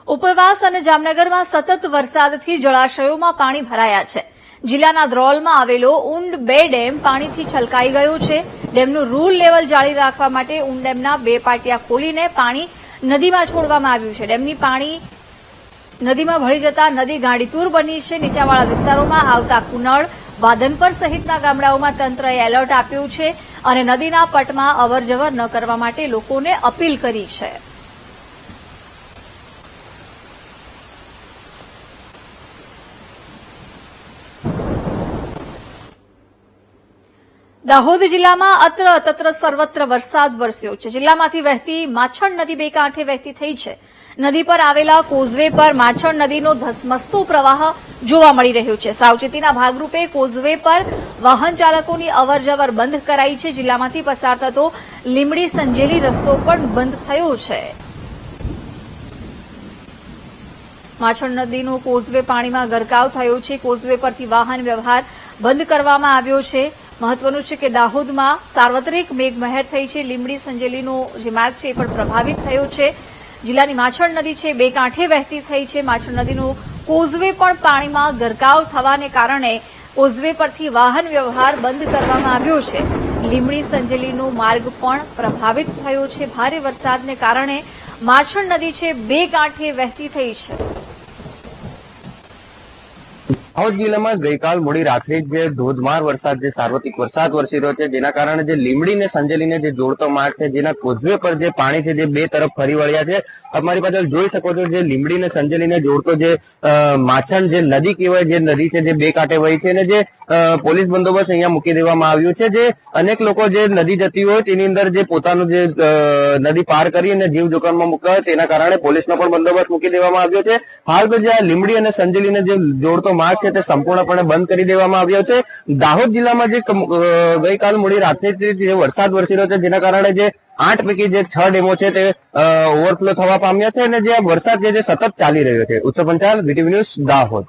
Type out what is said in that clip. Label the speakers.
Speaker 1: ઉપરવાસ અને જામનગરમાં સતત વરસાદથી જળાશયોમાં પાણી ભરાયા છે। જિલ્લાના દ્રોલમાં આવેલો ઊંડ 2 ડેમ પાણીથી છલકાઈ ગયો છે। ડેમનું રૂલ લેવલ જાળવી રાખવા માટે ઊંડ ડેમના 2 પાટિયા ખોલીને પાણી નદીમાં છોડવામાં આવ્યું છે। ડેમની પાણી નદીમાં ભળી જતા નદી ગાંડીતુર બની છે। નીચાણવાળા વિસ્તારોમાં આવતા કુનળ, વાદનપર સહિતના ગામડાઓમાં તંત્રએ એલર્ટ આપ્યું છે અને નદીના પટમાં અવરજવર ન કરવા માટે લોકોને અપીલ કરી છે। દાહોદ જિલ્લામાં અત્ર તત્ર સર્વત્ર વરસાદ વરસ્યો છે। જિલ્લામાંથી વહેતી માછણ નદી 2 કાંઠે વહેતી થઈ છે। નદી પર આવેલા કોઝવે પર માછણ નદીનો ધસમસતો પ્રવાહ જોવા મળી રહ્યો છે। સાવચેતીના ભાગરૂપે કોઝવે પર વાહન ચાલકોની અવરજવર બંધ કરાઈ છે। જિલ્લામાંથી પસાર થતો લીમડી સંજેલી રસ્તો પણ બંધ થયો છે। માછણ નદીનો કોઝવે પાણીમાં ગરકાવ થયો છે। કોઝવે પરથી વાહન વ્યવહાર બંધ કરવામાં આવ્યો છે। મહત્વનું છે કે દાહોદમાં સાર્વત્રિક મેઘમહેર થઈ છે। લીમડી સંજેલીનો જે માર્ગ છે એ પણ પ્રભાવિત થયો છે। જિલ્લાની માછણ નદી છે 2 કાંઠે વહેતી થઈ છે। માછણ નદીનો કોઝવે પણ પાણીમાં ગરકાવ થવાને કારણે કોઝવે પરથી વાહન વ્યવહાર બંધ કરવામાં આવ્યો છે। લીમડી સંજેલીનો માર્ગ પણ પ્રભાવિત થયો છે। ભારે વરસાદને કારણે માછણ નદી છે 2 કાંઠે વહેતી થઈ છે।
Speaker 2: દાહોદ જિલ્લામાં ગઈકાલ મોડી રાત્રે જે ધોધમાર વરસાદ, જે સાર્વત્રિક વરસાદ વરસી રહ્યો છે, જેના કારણે જે લીમડી ને સંજેલીને જે જોડતો માર્ગ છે, જેના કોઝવે પર જે પાણી છે જે 2 તરફ ફરી વળ્યા છે। અમારી પાસે જોઈ શકો છો જે લીમડી ને સંજેલીને જોડતો જે માછણ જે નદી કહેવાય, જે નદી છે જે 2 કાંઠે વહી છે અને જે પોલીસ બંદોબસ્ત અહીંયા મૂકી દેવામાં આવ્યું છે। જે અનેક લોકો જે નદી જતી હોય તેની અંદર જે પોતાનું જે નદી પાર કરી અને જીવ જોખમમાં મૂકવા તેના કારણે પોલીસનો પણ બંદોબસ્ત મૂકી દેવામાં આવ્યો છે। હાલ તો જે આ લીમડી અને સંજેલીને જે જોડતો માર્ગ તે સંપૂર્ણપણે બંધ કરી દેવામાં આવ્યો છે। દાહોદ જિલ્લામાં જે ગઈકાલ મોડી રાત્રે જે વરસાદ વરસી રહ્યો છે, જેના કારણે જે 8 પૈકી જે 6 ડેમો છે તે ઓવરફ્લો થવા પામ્યા છે અને જે વરસાદ છે જે સતત ચાલી રહ્યો છે। ઉત્સવ પંચાલ, વીટીવી ન્યૂઝ, દાહોદ।